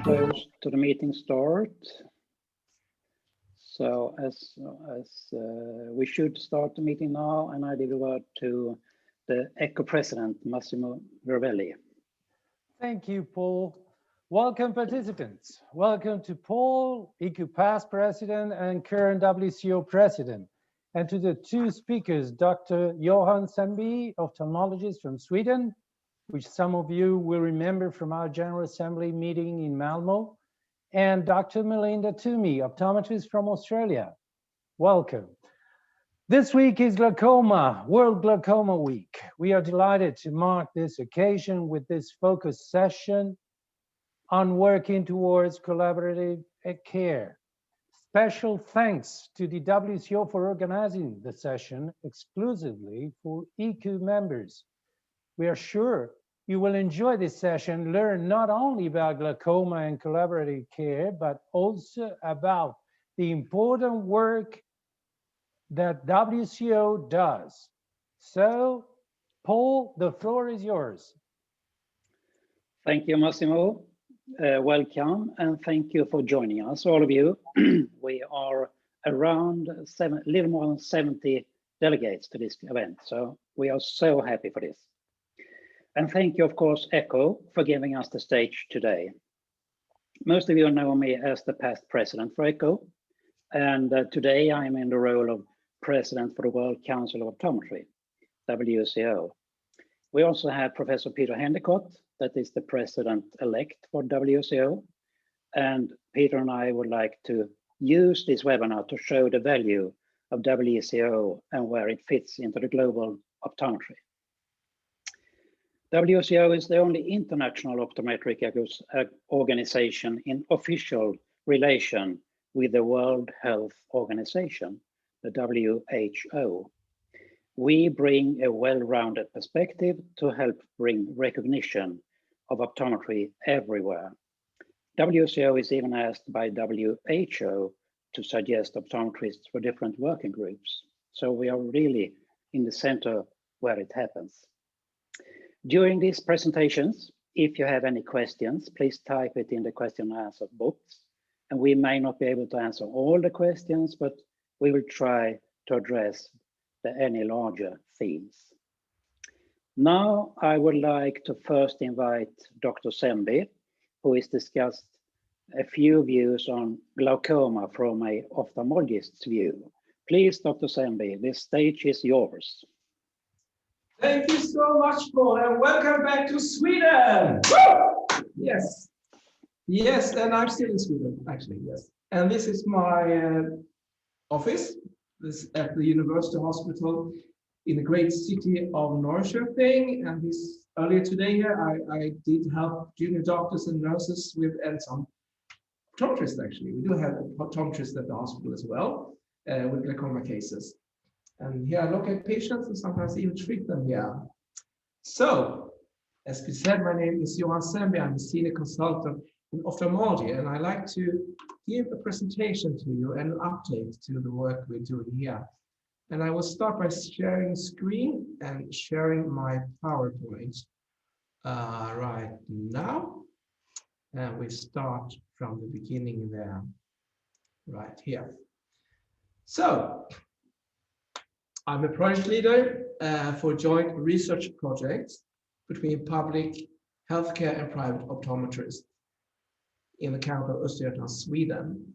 propose to the meeting start. So as we should start the meeting now, and I give the word to the ECHO president, Massimo Vervelli. Thank you, Paul. Welcome, participants. Welcome to Paul, ECHO past president and current WCO president, and to the two speakers, Dr. Johan Semby, ophthalmologist from Sweden, which some of you will remember from our General Assembly meeting in Malmo, and Dr. Melinda Toomey, optometrist from Australia. Welcome. This week is Glaucoma, World Glaucoma Week. We are delighted to mark this occasion with this focused session on working towards collaborative care. Special thanks to the WCO for organizing the session exclusively for ECHO members. We are sure you will enjoy this session, learn not only about glaucoma and collaborative care, but also about the important work that WCO does. So, Paul, the floor is yours. Thank you, Massimo. Welcome, and thank you for joining us, all of you. We are around a little more than 70 delegates to this event, so we are so happy for this. And thank you, of course, ECHO, for giving us the stage today. Most of you know me as the past president for ECHO, and today I am in the role of president for the World Council of Optometry, WCO. We also have Professor Peter Hendicott, that is the president-elect for WCO, and Peter and I would like to use this webinar to show the value of WCO and where it fits into the global optometry. WCO is the only international optometric organization in official relation with the World Health Organization, the WHO. We bring a well-rounded perspective to help bring recognition of optometry everywhere. WCO is even asked by WHO to suggest optometrists for different working groups. So we are really in the center where it happens. During these presentations, if you have any questions, please type it in the question and answer box. And we may not be able to answer all the questions, but we will try to address any larger themes. Now, I would like to first invite Dr. Semby, who has discussed a few views on glaucoma from an ophthalmologist's view. Please, Dr. Semby, this stage is yours. Thank you so much, Paul, and welcome back to Sweden. Woo! Yes, yes, and I'm still in Sweden, actually, yes. And this is my office. This at the University Hospital in the great city of Norrköping. And this earlier today here, I did help junior doctors and nurses with, and some optometrists actually. We do have optometrists at the hospital as well with glaucoma cases. And here I look at patients and sometimes even treat them here. So, as we said, my name is Johan Semby. I'm a senior consultant in ophthalmology, and I like to give a presentation to you and an update to the work we're doing here. And I will start by sharing screen and sharing my PowerPoint right now. And we start from the beginning there, right here. So, I'm a project leader for joint research projects between public healthcare and private optometrists in the county of Östergötland, Sweden.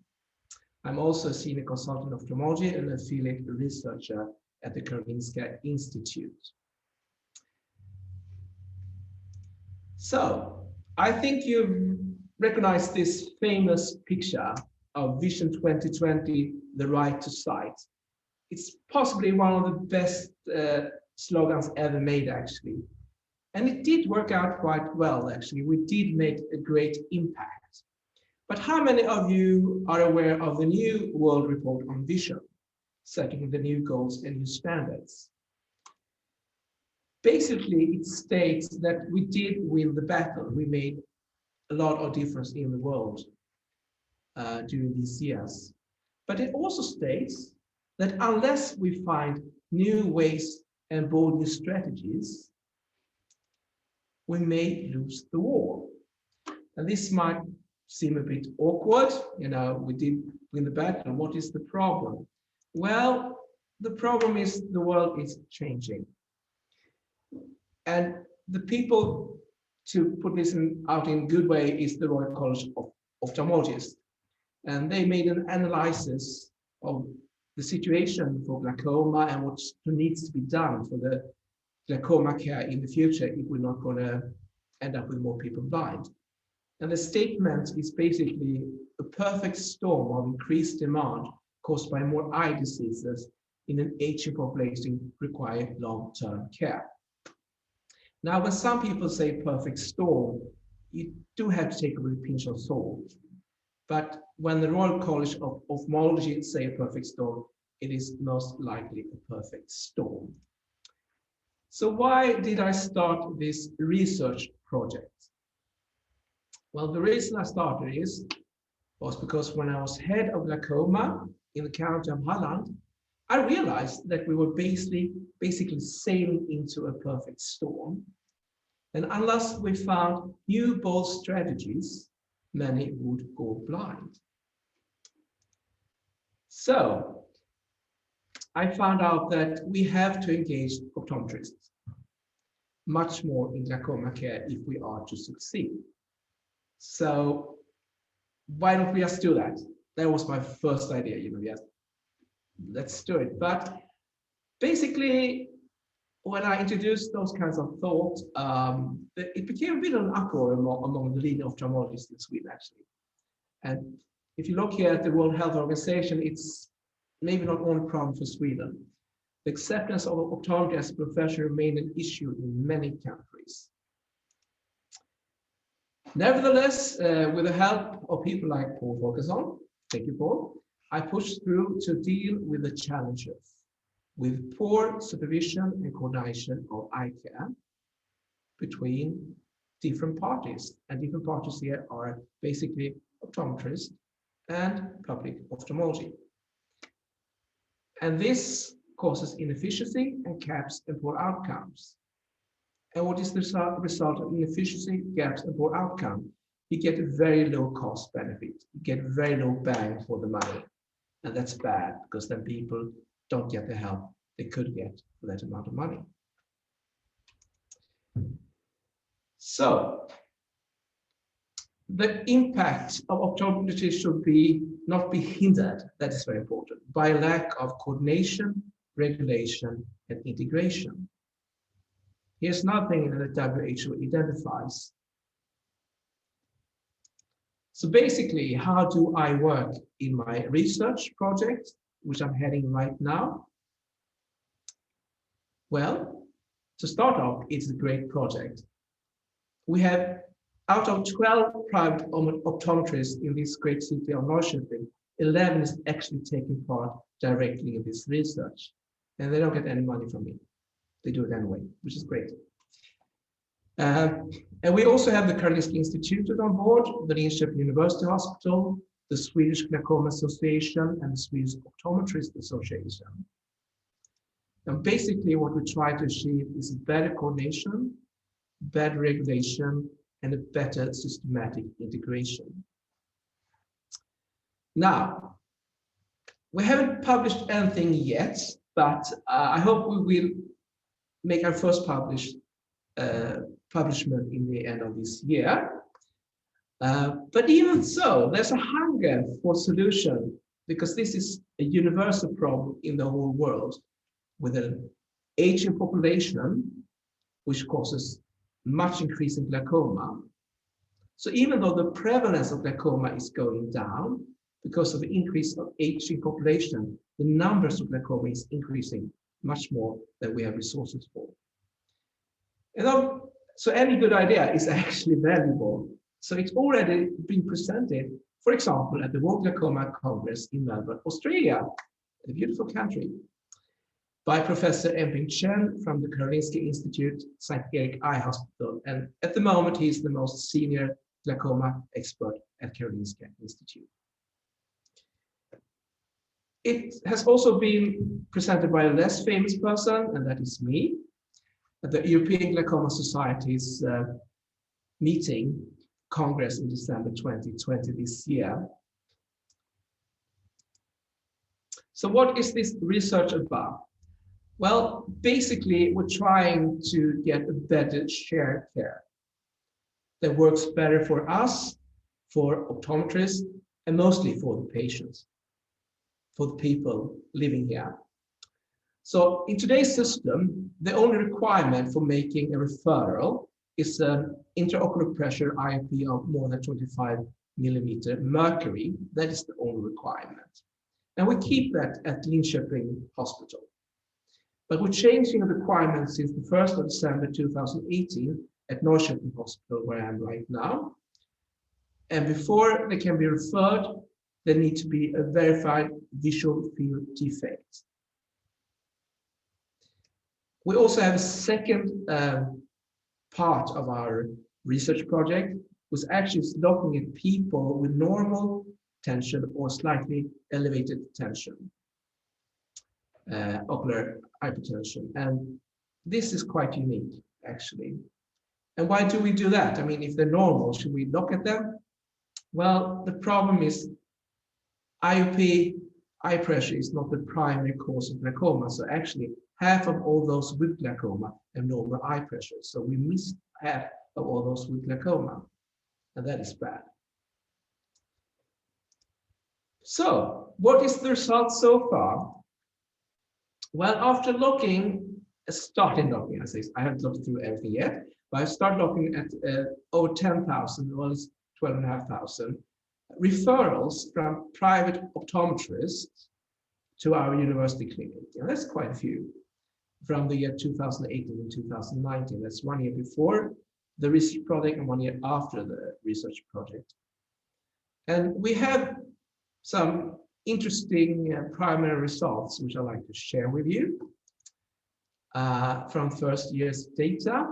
I'm also a senior consultant in ophthalmology and affiliate researcher at the Karolinska Institute. So, I think you recognize this famous picture of Vision 2020, the right to sight. It's possibly one of the best slogans ever made, actually. And it did work out quite well, actually. We did make a great impact. But how many of you are aware of the new World Report on Vision, setting the new goals and new standards? Basically, it states that we did win the battle. We made a lot of difference in the world during these years. But it also states that unless we find new ways and bold new strategies, we may lose the war. And this might seem a bit awkward. You know, we did win the battle. What is the problem? Well, the problem is the world is changing. And the people, to put this out in a good way, is the Royal College of Ophthalmologists. And they made an analysis of the situation for glaucoma and what needs to be done for the glaucoma care in the future if we're not going to end up with more people blind. And the statement is basically a perfect storm of increased demand caused by more eye diseases in an aging population require long-term care. Now, when some people say perfect storm, you do have to take it with a pinch of salt. But when the Royal College of Ophthalmology say a perfect storm, it is most likely a perfect storm. So why did I start this research project? Well, the reason I started was because when I was head of glaucoma in the county of Halland, I realized that we were basically sailing into a perfect storm. And unless we found new bold strategies, many would go blind. So I found out that we have to engage optometrists much more in glaucoma care if we are to succeed. So why don't we just do that? That was my first idea, yes, let's do it. But basically, when I introduced those kinds of thoughts, it became a bit of an uproar among the leading ophthalmologists in Sweden, actually. And if you look here at the World Health Organization, it's maybe not only a problem for Sweden. The acceptance of optometry as a profession remained an issue in many countries. Nevertheless, with the help of people like Paul Folkesson, thank you, Paul, I pushed through to deal with the challenges with poor supervision and coordination of eye care between different parties. And different parties here are basically optometrists and public ophthalmology. And this causes inefficiency and gaps and poor outcomes. And what is the result of inefficiency, gaps, and poor outcome? You get a very low cost benefit. You get very low bang for the money. And that's bad, because then people don't get the help they could get for that amount of money. So the impact of optometry should not be hindered, that is very important, by lack of coordination, regulation, and integration. Here's nothing that WHO identifies. So basically, how do I work in my research project, which I'm heading right now? Well, to start off, it's a great project. We have, out of 12 private optometrists in this great city of Norrköping, 11 is actually taking part directly in this research. And they don't get any money from me. They do it anyway, which is great. And we also have the Karolinska Institute on board, the Linköping University Hospital, the Swedish Glaucoma Association, and the Swedish Optometrist Association. And basically what we try to achieve is better coordination, better regulation, and a better systematic integration. Now, we haven't published anything yet, but I hope we will make our first publishment in the end of this year. But even so, there's a hunger for solution, because this is a universal problem in the whole world, with an aging population, which causes much increase in glaucoma. So even though the prevalence of glaucoma is going down because of the increase of aging population, the numbers of glaucoma is increasing much more than we have resources for. So any good idea is actually valuable. So it's already been presented, for example, at the World Glaucoma Congress in Melbourne, Australia, a beautiful country, by Professor Emping Chen from the Karolinska Institute, St. Erik Eye Hospital. And at the moment, he's the most senior glaucoma expert at Karolinska Institute. It has also been presented by a less famous person, and that is me, at the European Glaucoma Society's meeting Congress in December 2020 this year. So what is this research about? Well, basically, we're trying to get a better shared care that works better for us, for optometrists, and mostly for the patients, for the people living here. So in today's system, the only requirement for making a referral is an intraocular pressure IOP of more than 25 millimeter mercury. That is the only requirement. And we keep that at Linköping Hospital. But we're changing the requirements since the 1st of December 2018 at Norrköping Hospital, where I am right now. And before they can be referred, there needs to be a verified visual field defect. We also have a second part of our research project, which actually is looking at people with normal tension or slightly elevated tension, ocular hypertension. And this is quite unique, actually. And why do we do that? I mean, if they're normal, should we look at them? Well, the problem is IOP, eye pressure, is not the primary cause of glaucoma. So actually, half of all those with glaucoma have normal eye pressure. So we miss half of all those with glaucoma. And that is bad. So, what is the result so far? Well, after starting looking, I haven't looked through everything yet, but I started looking at over 10,000, well, it's 12,500 referrals from private optometrists to our university clinic. And that's quite a few from the year 2018 and 2019. That's 1 year before the research project and 1 year after the research project. And we have some interesting primary results, which I'd like to share with you from first year's data.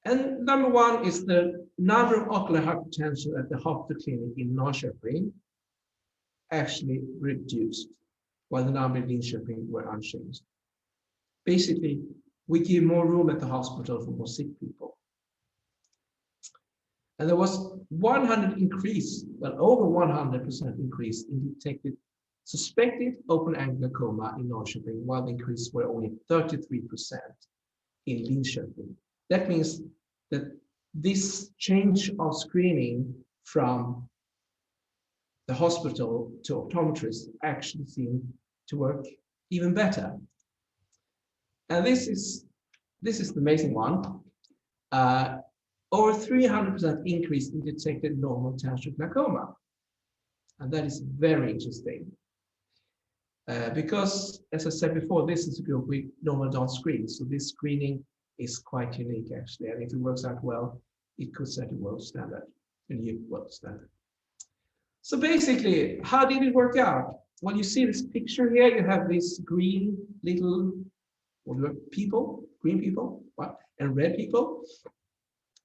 And number one is the number of ocular hypertension at the hospital clinic in Norrköping actually reduced, while the number in Linköping were unchanged. Basically, we give more room at the hospital for more sick people. And there was 100 increase, well, over 100% increase in detected suspected open-angle glaucoma in Norrköping, while the increase were only 33% in Linköping. That means that this change of screening from the hospital to optometrists actually seemed to work even better. And this is the amazing one. Over 300% increase in detected normal tension glaucoma. And that is very interesting. Because, as I said before, this is a group we normally don't screen. So this screening is quite unique, actually. And if it works out well, it could set a world standard, a new world standard. So basically, how did it work out? Well, you see this picture here. You have these green little people, green people, what? And red people.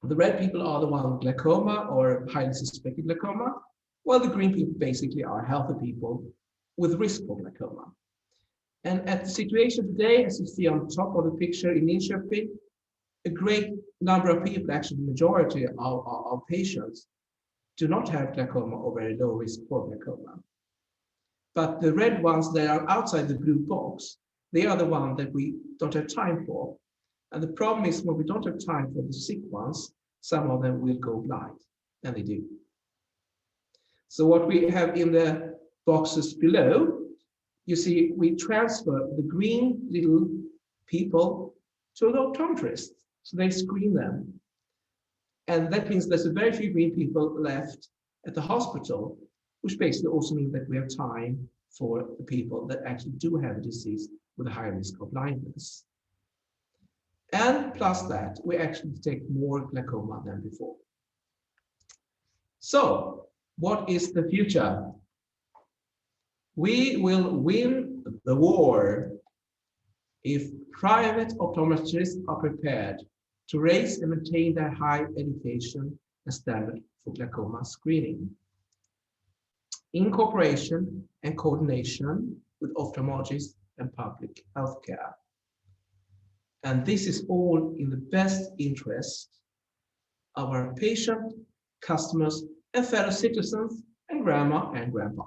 The red people are the ones with glaucoma or highly suspected glaucoma, while the green people basically are healthy people with risk for glaucoma. And at the situation today, as you see on top of the picture in Linköping, a great number of people, actually the majority of patients, do not have glaucoma or very low risk for glaucoma. But the red ones that are outside the blue box, they are the ones that we don't have time for. And the problem is when we don't have time for the sick ones, some of them will go blind, and they do. So what we have in the boxes below, you see we transfer the green little people to the optometrist. So they screen them. And that means there's a very few green people left at the hospital, which basically also means that we have time for the people that actually do have a disease with a high risk of blindness. And plus that, we actually detect more glaucoma than before. So, what is the future? We will win the war if private optometrists are prepared to raise and maintain their high education and standard for glaucoma screening, in cooperation and coordination with ophthalmologists and public healthcare. And this is all in the best interest of our patient customers, and fellow citizens, and grandma and grandpa.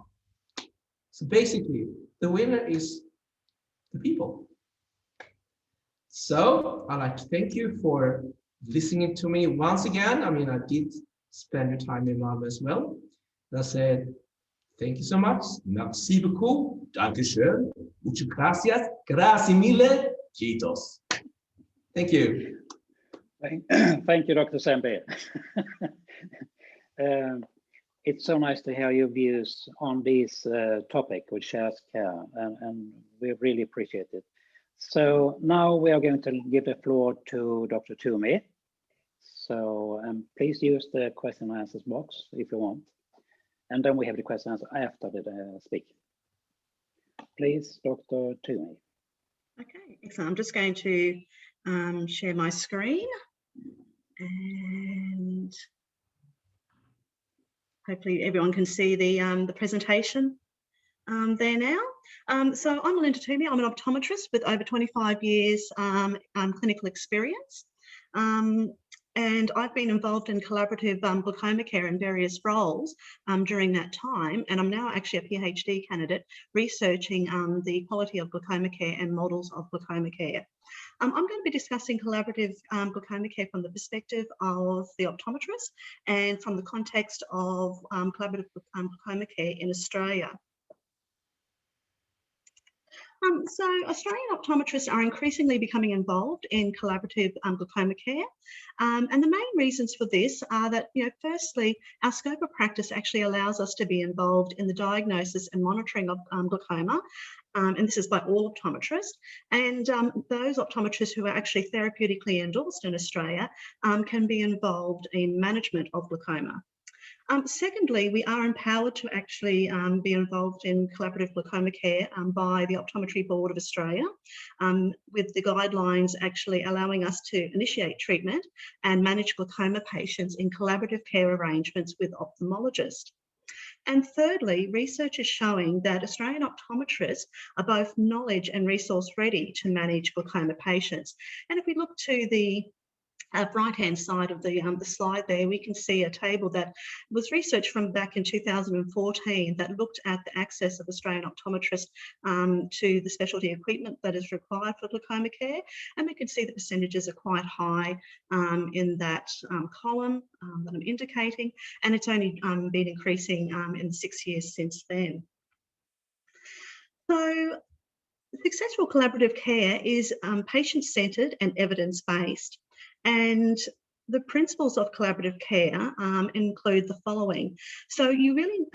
So basically, the winner is the people. So I'd like to thank you for listening to me once again. I mean, I did spend your time in Malmö as well. And I said, thank you so much. Merci beaucoup. Dankeschön. Muchas gracias. Grazie mille. Kiitos. Thank you. Thank you, Dr. Sembe. It's so nice to hear your views on this topic with shared care, and we really appreciate it. So now we are going to give the floor to Dr. Toomey. So please use the question and answers box if you want. And then we have the questions after the speak. Please, Dr. Toomey. Okay, excellent. I'm just going to share my screen, and hopefully everyone can see the presentation there now. So I'm Melinda Toomey. I'm an optometrist with over 25 years clinical experience. And I've been involved in collaborative glaucoma care in various roles during that time. And I'm now actually a PhD candidate researching the quality of glaucoma care and models of glaucoma care. I'm going to be discussing collaborative glaucoma care from the perspective of the optometrist and from the context of collaborative glaucoma care in Australia. So Australian optometrists are increasingly becoming involved in collaborative glaucoma care. And the main reasons for this are that, firstly, our scope of practice actually allows us to be involved in the diagnosis and monitoring of glaucoma. And this is by all optometrists. And those optometrists who are actually therapeutically endorsed in Australia can be involved in management of glaucoma. Secondly, we are empowered to actually be involved in collaborative glaucoma care by the Optometry Board of Australia, with the guidelines actually allowing us to initiate treatment and manage glaucoma patients in collaborative care arrangements with ophthalmologists. And thirdly, research is showing that Australian optometrists are both knowledge and resource ready to manage glaucoma patients. And if we look to the right-hand side of the slide there, we can see a table that was researched from back in 2014 that looked at the access of Australian optometrists to the specialty equipment that is required for glaucoma care. And we can see the percentages are quite high in that column that I'm indicating, and it's only been increasing in 6 years since then. So successful collaborative care is patient-centred and evidence-based. And the principles of collaborative care include the following. So you really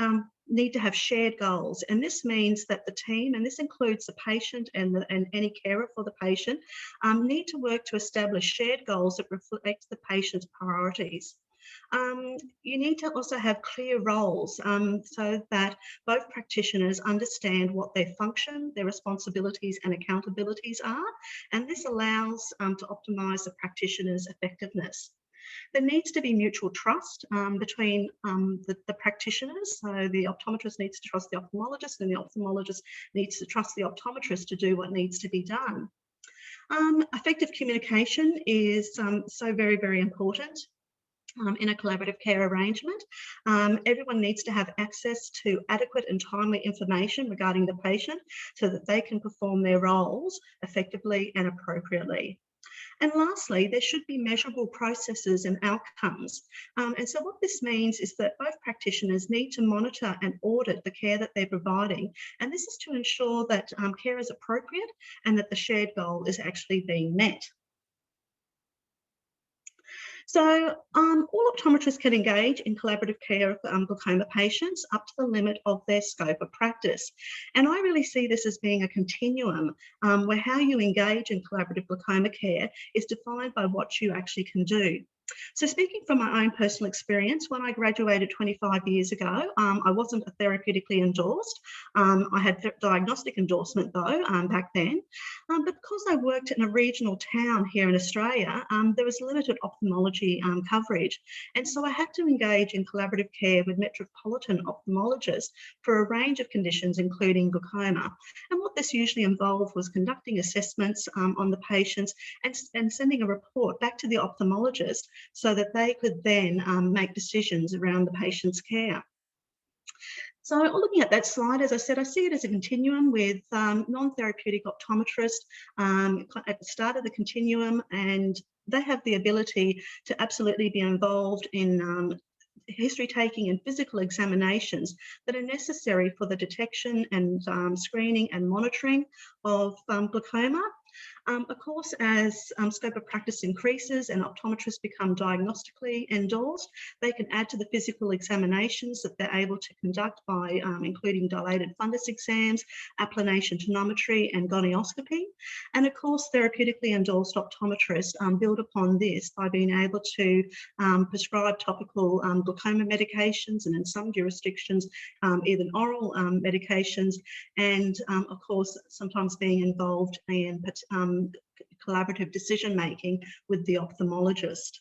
need to have shared goals, and this means that the team, and this includes the patient and any carer for the patient, need to work to establish shared goals that reflect the patient's priorities. You need to also have clear roles so that both practitioners understand what their function, their responsibilities and accountabilities are, and this allows to optimise the practitioner's effectiveness. There needs to be mutual trust between the practitioners. So the optometrist needs to trust the ophthalmologist, and the ophthalmologist needs to trust the optometrist to do what needs to be done. Effective communication is so very, very important. In a collaborative care arrangement. Everyone needs to have access to adequate and timely information regarding the patient so that they can perform their roles effectively and appropriately. And lastly, there should be measurable processes and outcomes. And so what this means is that both practitioners need to monitor and audit the care that they're providing. And this is to ensure that care is appropriate and that the shared goal is actually being met. So all optometrists can engage in collaborative care of glaucoma patients up to the limit of their scope of practice. And I really see this as being a continuum where how you engage in collaborative glaucoma care is defined by what you actually can do. So speaking from my own personal experience, when I graduated 25 years ago, I wasn't therapeutically endorsed. I had diagnostic endorsement though back then, but because I worked in a regional town here in Australia, there was limited ophthalmology coverage. And so I had to engage in collaborative care with metropolitan ophthalmologists for a range of conditions, including glaucoma. And what this usually involved was conducting assessments on the patients and sending a report back to the ophthalmologist so that they could then make decisions around the patient's care. So looking at that slide, as I said, I see it as a continuum with non-therapeutic optometrists at the start of the continuum, and they have the ability to absolutely be involved in history taking and physical examinations that are necessary for the detection and screening and monitoring of glaucoma. Of course, as scope of practice increases and optometrists become diagnostically endorsed, they can add to the physical examinations that they're able to conduct by including dilated fundus exams, applanation tonometry, and gonioscopy. And of course, therapeutically endorsed optometrists build upon this by being able to prescribe topical glaucoma medications, and in some jurisdictions, even oral medications, and of course, sometimes being involved in collaborative decision-making with the ophthalmologist.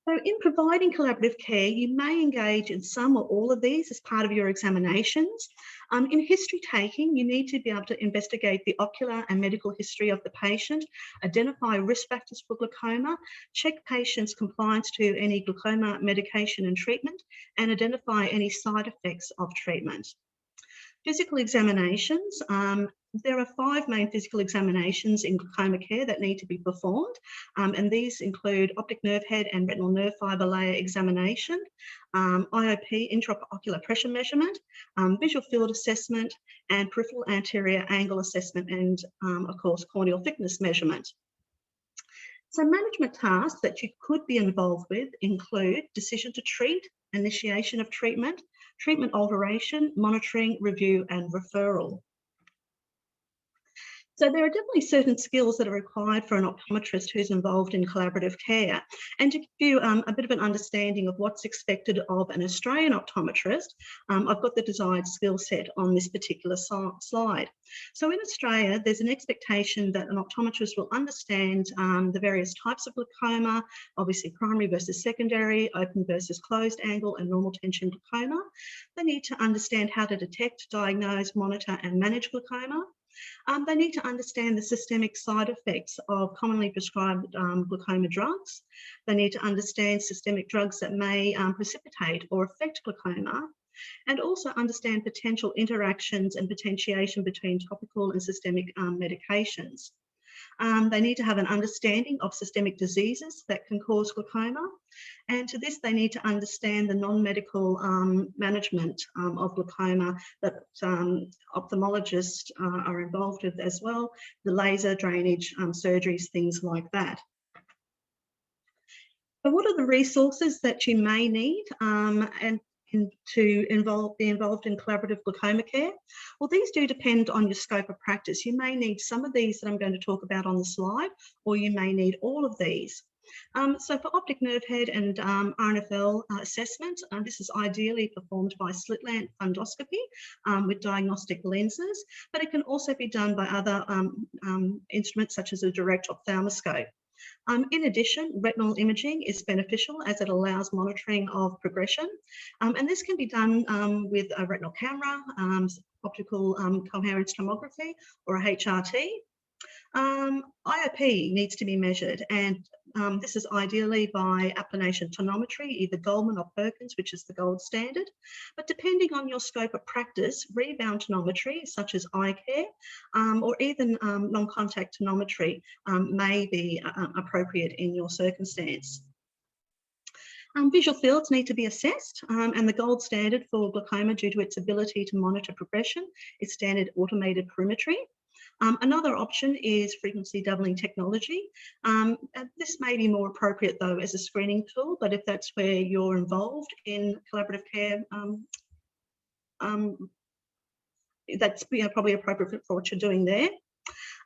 So in providing collaborative care, you may engage in some or all of these as part of your examinations. In history taking, you need to be able to investigate the ocular and medical history of the patient, identify risk factors for glaucoma, check patients' compliance to any glaucoma medication and treatment, and identify any side effects of treatment. Physical examinations. There are 5 main physical examinations in glaucoma care that need to be performed, and these include optic nerve head and retinal nerve fibre layer examination, IOP, intraocular pressure measurement, visual field assessment, and peripheral anterior angle assessment, and of course, corneal thickness measurement. So management tasks that you could be involved with include decision to treat, initiation of treatment, treatment alteration, monitoring, review, and referral. So there are definitely certain skills that are required for an optometrist who's involved in collaborative care. And to give you a bit of an understanding of what's expected of an Australian optometrist, I've got the desired skill set on this particular slide. So in Australia, there's an expectation that an optometrist will understand the various types of glaucoma, obviously primary versus secondary, open versus closed angle, and normal tension glaucoma. They need to understand how to detect, diagnose, monitor, and manage glaucoma. They need to understand the systemic side effects of commonly prescribed glaucoma drugs. They need to understand systemic drugs that may precipitate or affect glaucoma, and also understand potential interactions and potentiation between topical and systemic medications. They need to have an understanding of systemic diseases that can cause glaucoma. And to this, they need to understand the non-medical management of glaucoma that ophthalmologists are involved with as well, the laser, drainage, surgeries, things like that. So what are the resources that you may need to be involved in collaborative glaucoma care? Well, these do depend on your scope of practice. You may need some of these that I'm going to talk about on the slide, or you may need all of these. So for optic nerve head and RNFL assessment, this is ideally performed by slit lamp fundoscopy with diagnostic lenses, but it can also be done by other instruments such as a direct ophthalmoscope. In addition, retinal imaging is beneficial as it allows monitoring of progression, and this can be done with a retinal camera, optical coherence tomography, or a HRT. IOP needs to be measured, and this is ideally by applanation tonometry, either Goldman or Perkins, which is the gold standard. But depending on your scope of practice, rebound tonometry, such as eye care, or even non-contact tonometry may be appropriate in your circumstance. Visual fields need to be assessed, and the gold standard for glaucoma, due to its ability to monitor progression, is standard automated perimetry. Another option is frequency doubling technology. This may be more appropriate though as a screening tool, but if that's where you're involved in collaborative care, that's probably appropriate for what you're doing there.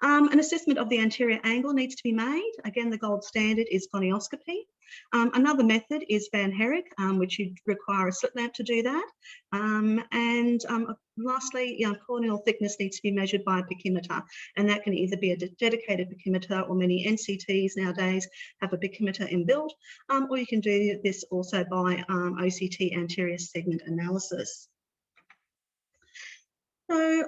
An assessment of the anterior angle needs to be made. Again, the gold standard is gonioscopy. Another method is Van Herrick, which you require a slit lamp to do that. Lastly, corneal thickness needs to be measured by a pachymeter, and that can either be a dedicated pachymeter, or many NCTs nowadays have a pachymeter inbuilt, or you can do this also by OCT anterior segment analysis. So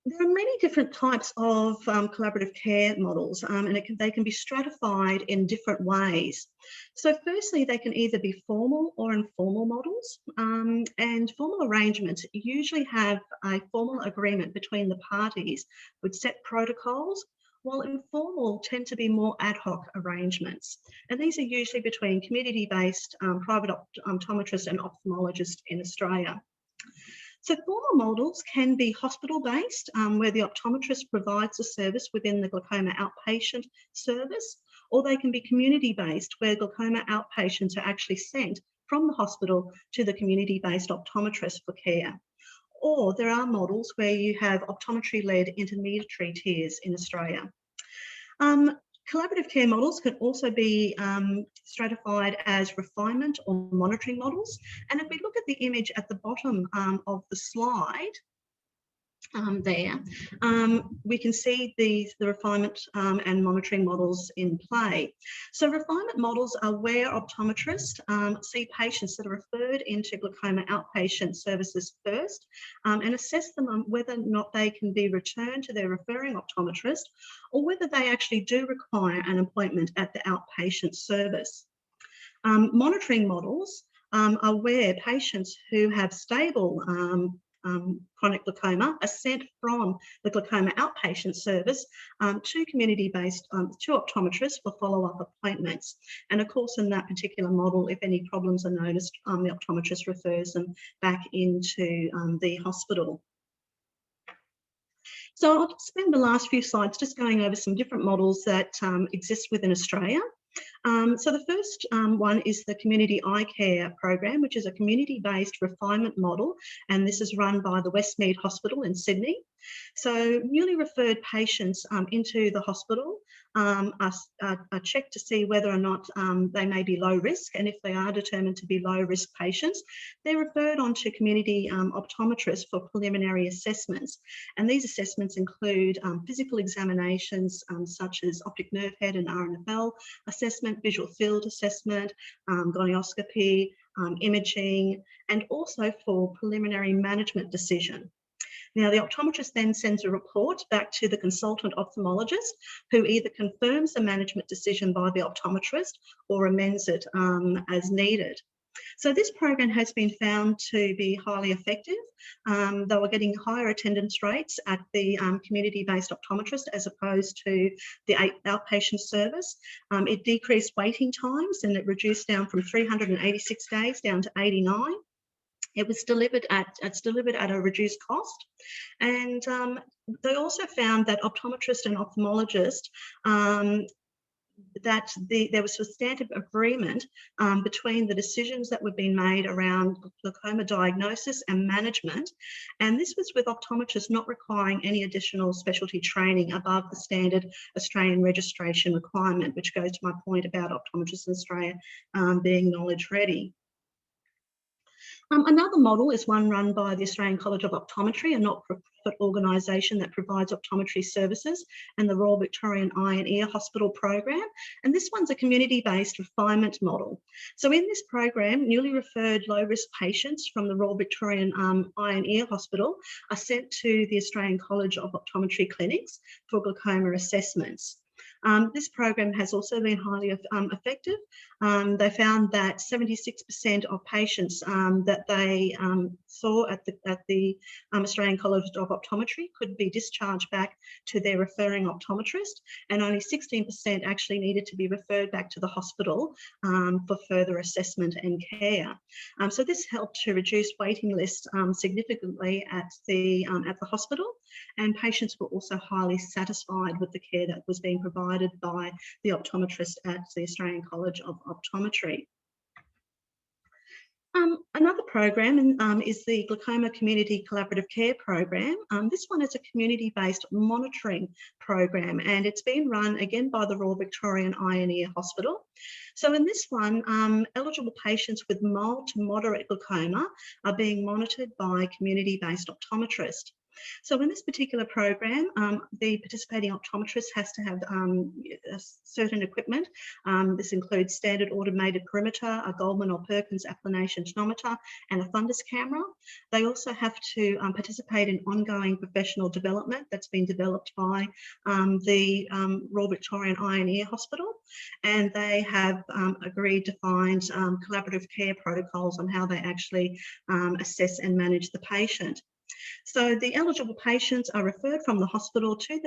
There are many different types of collaborative care models, and they can be stratified in different ways. So firstly, they can either be formal or informal models, and formal arrangements usually have a formal agreement between the parties with set protocols, while informal tend to be more ad hoc arrangements. And these are usually between community-based private optometrists and ophthalmologists in Australia. So formal models can be hospital-based, where the optometrist provides the service within the glaucoma outpatient service, or they can be community-based, where glaucoma outpatients are actually sent from the hospital to the community-based optometrist for care. Or there are models where you have optometry-led intermediary tiers in Australia. Collaborative care models can also be stratified as refinement or monitoring models. And if we look at the image at the bottom of the slide, we can see the refinement and monitoring models in play. So refinement models are where optometrists see patients that are referred into glaucoma outpatient services first and assess them on whether or not they can be returned to their referring optometrist, or whether they actually do require an appointment at the outpatient service. Monitoring models are where patients who have stable chronic glaucoma are sent from the glaucoma outpatient service to community-based, to optometrists for follow-up appointments. And of course, in that particular model, if any problems are noticed, the optometrist refers them back into the hospital. So I'll spend the last few slides just going over some different models that exist within Australia. So the first one is the Community Eye Care program, which is a community-based refinement model, and this is run by the Westmead Hospital in Sydney. So newly referred patients into the hospital are checked to see whether or not they may be low risk, and if they are determined to be low risk patients, they're referred on to community optometrists for preliminary assessments. And these assessments include physical examinations such as optic nerve head and RNFL assessment, visual field assessment, gonioscopy, imaging, and also for preliminary management decision. Now, the optometrist then sends a report back to the consultant ophthalmologist, who either confirms the management decision by the optometrist or amends it as needed. So this program has been found to be highly effective. They were getting higher attendance rates at the community-based optometrist as opposed to the outpatient service. It decreased waiting times, and it reduced down from 386 days down to 89. It was delivered at a reduced cost, and they also found that optometrist and ophthalmologist that there was substantive agreement between the decisions that were being made around glaucoma diagnosis and management, and this was with optometrists not requiring any additional specialty training above the standard Australian registration requirement, which goes to my point about optometrists in Australia being knowledge ready. Another model is one run by the Australian College of Optometry, a not-for-profit organisation that provides optometry services, and the Royal Victorian Eye and Ear Hospital program. And this one's a community-based refinement model. So in this program, newly referred low-risk patients from the Royal Victorian Eye and Ear Hospital are sent to the Australian College of Optometry clinics for glaucoma assessments. This program has also been highly effective. They found that 76% of patients that they saw at the Australian College of Optometry could be discharged back to their referring optometrist, and only 16% actually needed to be referred back to the hospital for further assessment and care. So this helped to reduce waiting lists significantly at the hospital, and patients were also highly satisfied with the care that was being provided by the optometrist at the Australian College of Optometry. Another program is the Glaucoma Community Collaborative Care Program. This one is a community-based monitoring program, and it's been run again by the Royal Victorian Eye and Ear Hospital. So in this one, eligible patients with mild to moderate glaucoma are being monitored by community-based optometrists. So in this particular program, the participating optometrist has to have certain equipment. This includes standard automated perimeter, a Goldman or Perkins applanation tonometer, and a fundus camera. They also have to participate in ongoing professional development that's been developed by the Royal Victorian Eye and Ear Hospital, and they have agreed to find collaborative care protocols on how they actually assess and manage the patient. So the eligible patients are referred from the hospital to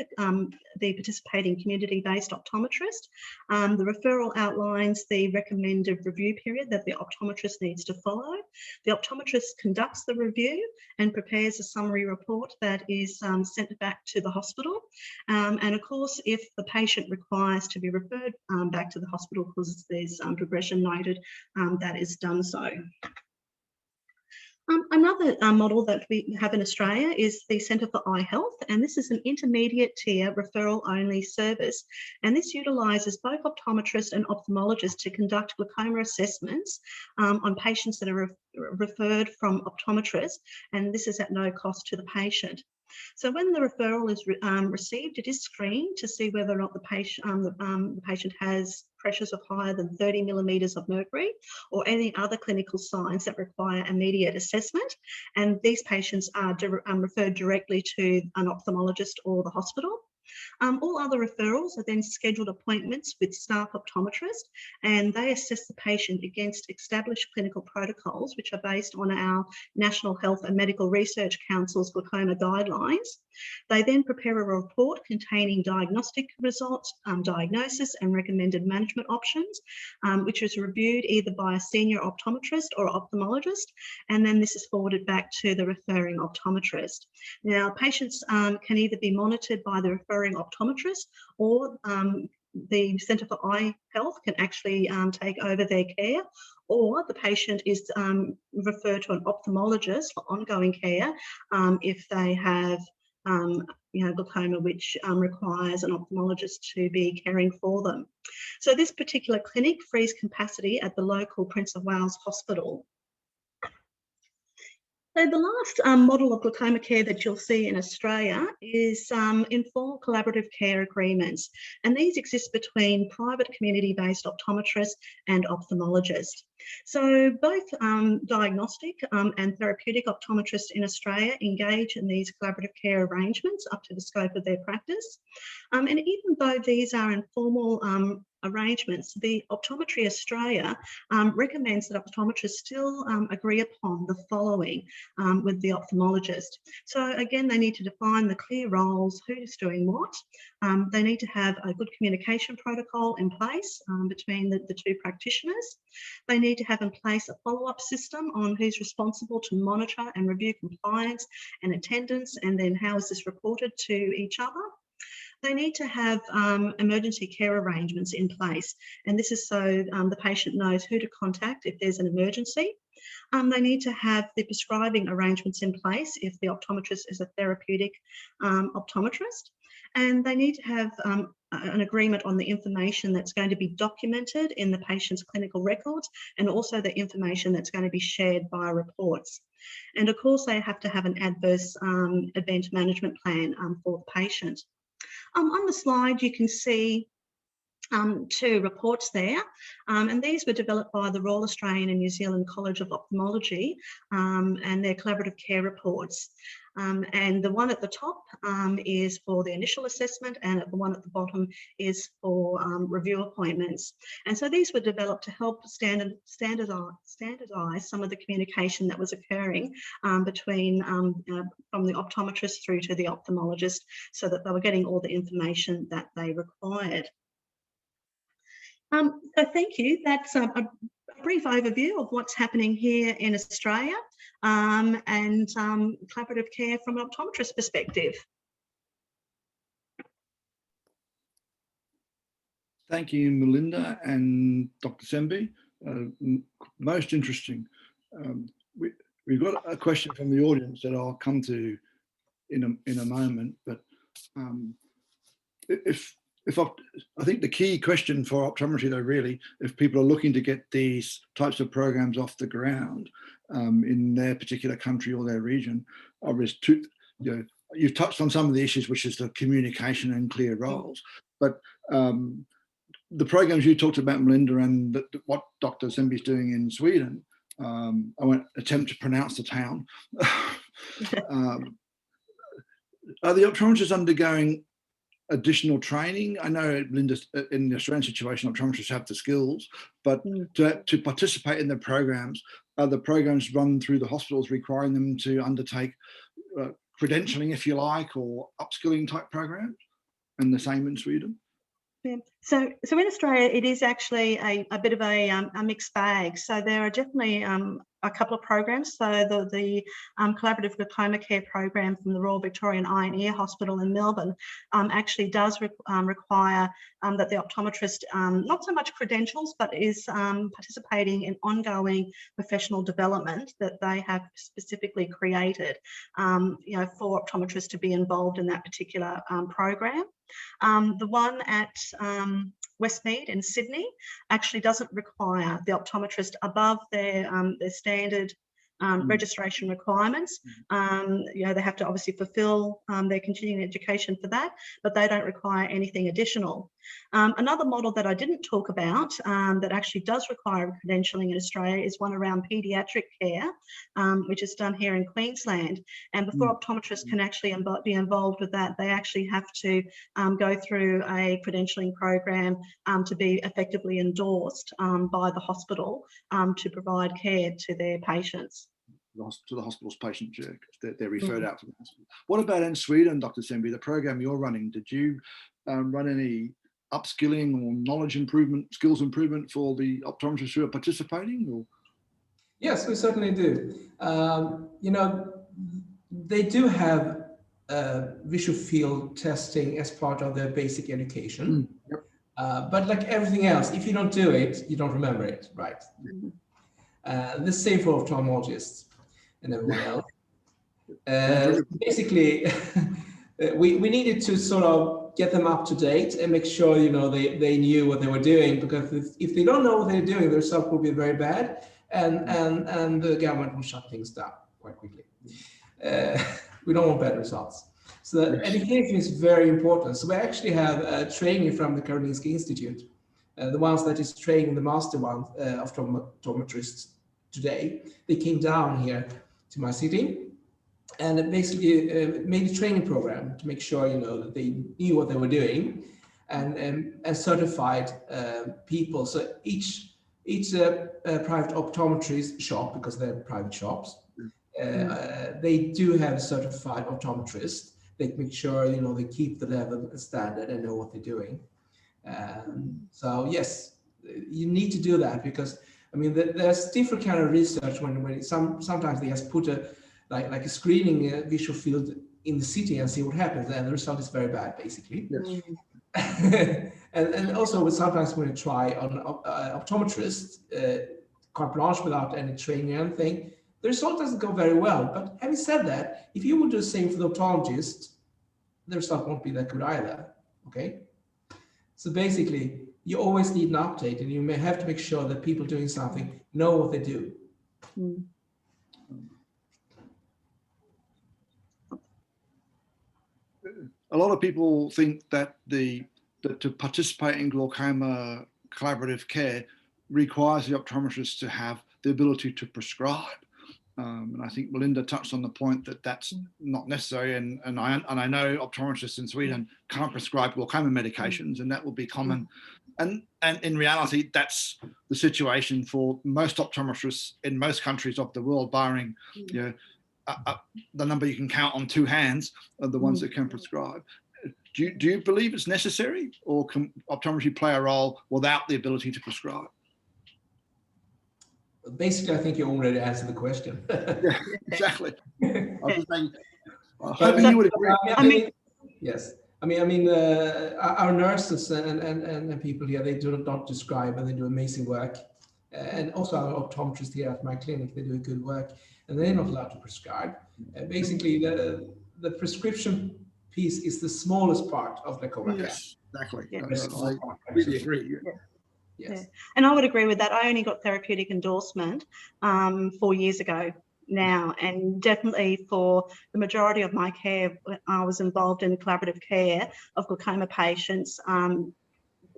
the participating community-based optometrist. The referral outlines the recommended review period that the optometrist needs to follow. The optometrist conducts the review and prepares a summary report that is sent back to the hospital. And of course, if the patient requires to be referred back to the hospital because there's progression noted, that is done so. Another model that we have in Australia is the Centre for Eye Health, and this is an intermediate tier referral only service. And this utilises both optometrists and ophthalmologists to conduct glaucoma assessments on patients that are referred from optometrists, and this is at no cost to the patient. So when the referral is received, it is screened to see whether or not the patient has pressures of higher than 30 millimetres of mercury or any other clinical signs that require immediate assessment. And these patients are referred directly to an ophthalmologist or the hospital. All other referrals are then scheduled appointments with staff optometrists, and they assess the patient against established clinical protocols, which are based on our National Health and Medical Research Council's glaucoma guidelines. They then prepare a report containing diagnostic results, diagnosis and recommended management options, which is reviewed either by a senior optometrist or ophthalmologist, and then this is forwarded back to the referring optometrist. Now, patients can either be monitored by the referring optometrist, or the Centre for Eye Health can actually take over their care, or the patient is referred to an ophthalmologist for ongoing care if they have glaucoma, which requires an ophthalmologist to be caring for them. So this particular clinic frees capacity at the local Prince of Wales Hospital. So the last model of glaucoma care that you'll see in Australia is informal collaborative care agreements, and these exist between private community-based optometrists and ophthalmologists. So both diagnostic and therapeutic optometrists in Australia engage in these collaborative care arrangements up to the scope of their practice. And even though these are informal arrangements, the Optometry Australia recommends that optometrists still agree upon the following with the ophthalmologist. So again, they need to define the clear roles, who's doing what. They need to have a good communication protocol in place between the two practitioners. They need to have in place a follow-up system on who's responsible to monitor and review compliance and attendance, and then how is this reported to each other. They need to have emergency care arrangements in place, and this is so the patient knows who to contact if there's an emergency. They need to have the prescribing arrangements in place if the optometrist is a therapeutic optometrist, and they need to have an agreement on the information that's going to be documented in the patient's clinical records, and also the information that's going to be shared via reports. And of course, they have to have an adverse event management plan for the patient. On the slide, you can see two reports there, and these were developed by the Royal Australian and New Zealand College of Ophthalmology, and their collaborative care reports. And the one at the top is for the initial assessment, and the one at the bottom is for review appointments. And so these were developed to help standardize some of the communication that was occurring between from the optometrist through to the ophthalmologist, so that they were getting all the information that they required. So thank you. That's a brief overview of what's happening here in Australia and collaborative care from an optometrist perspective. Thank you, Melinda and Dr. Sembi. Most interesting. We've got a question from the audience that I'll come to in a moment, but I think the key question for optometry, though, really, if people are looking to get these types of programs off the ground in their particular country or their region, you've touched on some of the issues, which is the communication and clear roles, but the programs you talked about, Melinda, and what Dr. Sembi is doing in Sweden, I won't attempt to pronounce the town. Are the optometrists undergoing additional training? I know, Linda, in the Australian situation, optometrists have the skills, but to participate in the programs, are the programs run through the hospitals requiring them to undertake credentialing, if you like, or upskilling type programs? And the same in Sweden? Yeah. So in Australia, it is actually a bit of a mixed bag. So there are definitely a couple of programs. So the collaborative glaucoma care program from the Royal Victorian Eye and Ear Hospital in Melbourne actually does require that the optometrist not so much credentials, but is participating in ongoing professional development that they have specifically created, for optometrists to be involved in that particular program. The one at Westmead in Sydney actually doesn't require the optometrist above their standard registration requirements. They have to obviously fulfill their continuing education for that, but they don't require anything additional. Another model that I didn't talk about that actually does require credentialing in Australia is one around paediatric care, which is done here in Queensland. And before optometrists can actually be involved with that, they actually have to go through a credentialing program to be effectively endorsed by the hospital to provide care to their patients. To the hospital's patient care, they're referred out to the hospital. What about in Sweden, Dr. Sembi, the program you're running? Did you run any upskilling or knowledge improvement, skills improvement for the optometrists who are participating? Or? Yes, we certainly do. They do have visual field testing as part of their basic education. But like everything else, if you don't do it, you don't remember it, right? The same for ophthalmologists and everyone else. Basically, we needed to sort of get them up to date and make sure, they knew what they were doing, because if they don't know what they're doing, the result will be very bad, and the government will shut things down quite quickly. We don't want bad results. So that education is very important. So we actually have training from the Karolinska Institute, the ones that is training the master ones of optometrists today. They came down here to my city and basically made a training program to make sure that they knew what they were doing, and certified people. So each private optometry shop, because they're private shops, they do have a certified optometrist. They make sure they keep the level and standard and know what they're doing. So yes, you need to do that, because there's different kind of research when sometimes they just put a like a screening visual field in the city and see what happens, and the result is very bad, basically. Yes. and also sometimes when you try on optometrists carte blanche without any training or anything, the result doesn't go very well. But having said that, if you would do the same for the ophthalmologist, the result won't be that good either. Okay. So basically, you always need an update, and you may have to make sure that people doing something know what they do. A lot of people think that to participate in glaucoma collaborative care requires the optometrist to have the ability to prescribe. And I think Melinda touched on the point that that's not necessary, and I know optometrists in Sweden can't prescribe glaucoma medications, and that will be common. And in reality, that's the situation for most optometrists in most countries of the world, barring the number you can count on two hands of the ones that can prescribe. Do you believe it's necessary, or can optometry play a role without the ability to prescribe? Basically, I think you already answered the question. Yeah, exactly. I was just saying, hoping you would agree. Yes. Our nurses and people here, they do not prescribe, and they do amazing work. And also our optometrists here at my clinic, they do good work, and they're not allowed to prescribe. Basically, the prescription piece is the smallest part of glaucoma. Yes, exactly. Yeah. I really agree. Yeah. Yes. And I would agree with that. I only got therapeutic endorsement 4 years ago, now, and definitely for the majority of my care, I was involved in collaborative care of glaucoma patients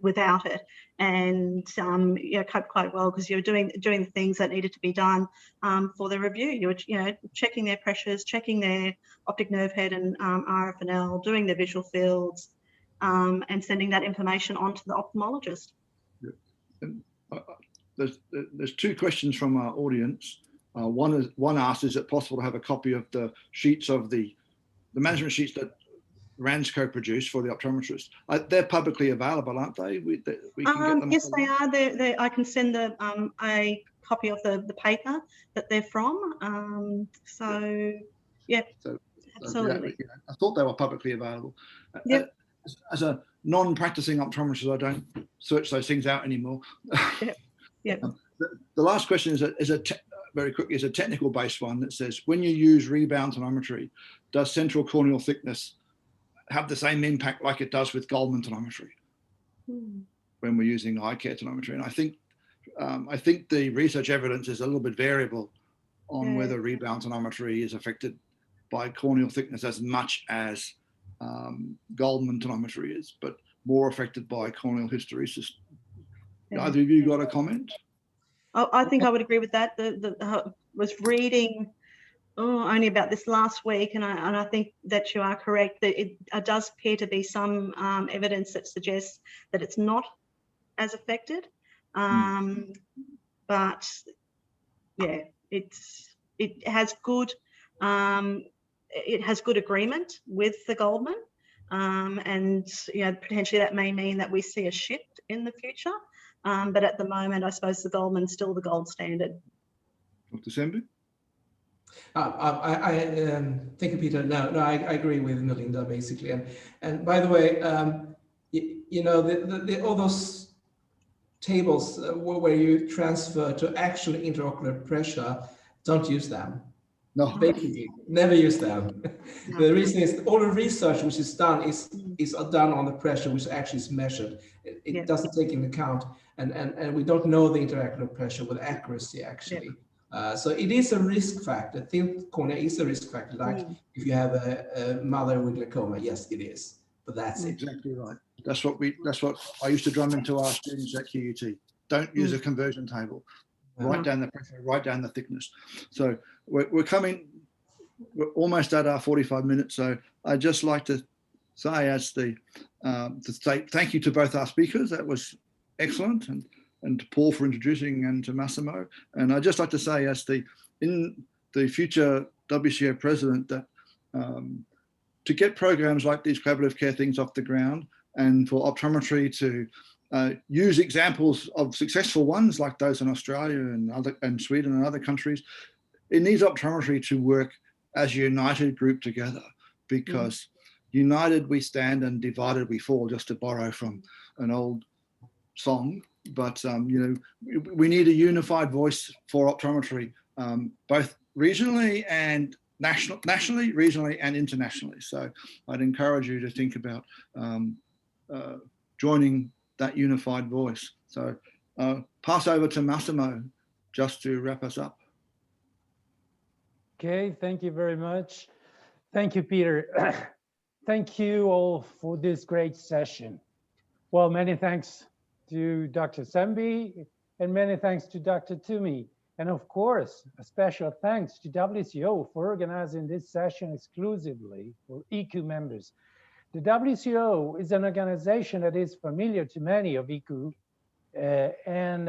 without it, and coped quite well because you were doing the things that needed to be done for the review. You were checking their pressures, checking their optic nerve head and RFNL, doing their visual fields, and sending that information on to the ophthalmologist. Yeah. And, there's two questions from our audience. One asks, is it possible to have a copy of the sheets of the management sheets that Ransco produced for the optometrist? They're publicly available, aren't they? We can get them. Yes, they are. I can send a copy of the paper that they're from. So, yeah, absolutely. I thought they were publicly available. Yep. As a non-practicing optometrist, I don't search those things out anymore. Yep. Yep. The last question very quickly, is a technical based one that says, when you use rebound tonometry, does central corneal thickness have the same impact like it does with Goldman tonometry when we're using eye care tonometry? And I think the research evidence is a little bit variable on whether rebound tonometry is affected by corneal thickness as much as Goldman tonometry is, but more affected by corneal hysteresis. Either of you got a comment? Oh, I think I would agree with that. Was reading only about this last week, and I think that you are correct that it does appear to be some evidence that suggests that it's not as affected. But yeah, it has good agreement with the Goldman, and potentially that may mean that we see a shift in the future. But at the moment, I suppose the Goldman's still the gold standard. Dr. Sembi? Thank you, Peter. No, I agree with Melinda basically. And by the way, all those tables where you transfer to actual intraocular pressure, don't use them. No, basically, never use them. No. The reason is all the research which is done is done on the pressure which actually is measured. It doesn't take into account, and we don't know the intraocular pressure with accuracy actually. So it is a risk factor. Thin cornea is a risk factor. Like if you have a mother with glaucoma, yes, it is. But that's exactly right. That's what I used to drum into our students at QUT. Don't use a conversion table. Write down the pressure, write down the thickness. So we're almost at our 45 minutes. So I'd just like to say thank you to both our speakers. That was excellent, and to Paul for introducing, and to Massimo. And I'd just like to say, as in the future WCO president, that to get programs like these collaborative care things off the ground, and for optometry to use examples of successful ones like those in Australia and Sweden and other countries, it needs optometry to work as a united group together, because united we stand and divided we fall, just to borrow from an old song. But we need a unified voice for optometry, both regionally and nationally, regionally and internationally. So I'd encourage you to think about joining that unified voice. So pass over to Massimo just to wrap us up. Okay, thank you very much. Thank you, Peter. Thank you all for this great session. Well, many thanks to Dr. Sembi, and many thanks to Dr. Toomey. And of course, a special thanks to WCO for organizing this session exclusively for ECU members. The WCO is an organization that is familiar to many of ECU, and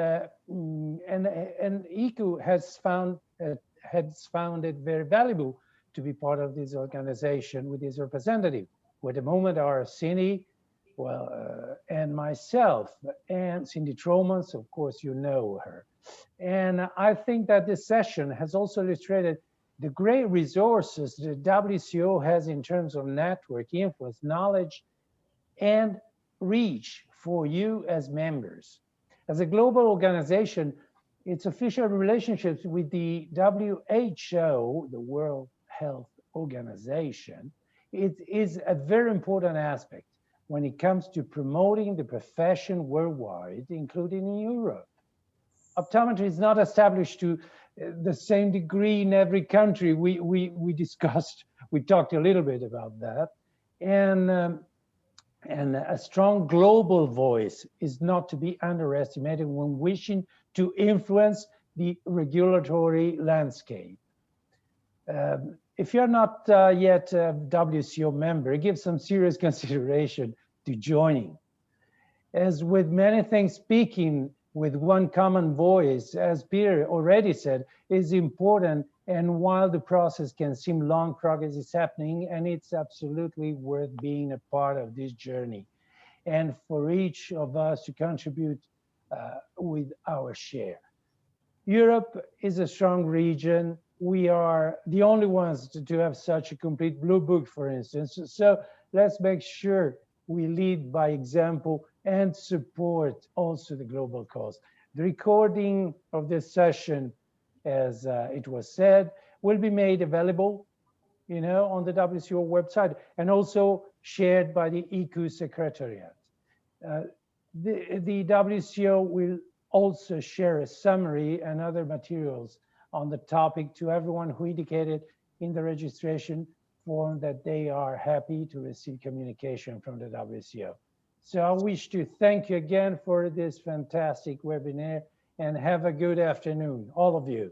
ECU has found it very valuable to be part of this organization with this representative, who at the moment are Cindy, and myself, and Cindy Tromans, of course you know her. And I think that this session has also illustrated the great resources the WCO has in terms of network, influence, knowledge, and reach for you as members. As a global organization, its official relationships with the WHO, the World Health Organization, it is a very important aspect when it comes to promoting the profession worldwide, including in Europe. Optometry is not established to the same degree in every country. We talked a little bit about that. And a strong global voice is not to be underestimated when wishing to influence the regulatory landscape. If you're not yet a WCO member, give some serious consideration to joining. As with many things, speaking with one common voice, as Peter already said, is important. And while the process can seem long, progress is happening, and it's absolutely worth being a part of this journey. And for each of us to contribute with our share. Europe is a strong region. We are the only ones to have such a complete blue book, for instance. So let's make sure we lead by example and support also the global cause. The recording of this session, as it was said, will be made available, on the WCO website and also shared by the ECU Secretariat. The WCO will also share a summary and other materials on the topic to everyone who indicated in the registration form that they are happy to receive communication from the WCO. So I wish to thank you again for this fantastic webinar and have a good afternoon, all of you.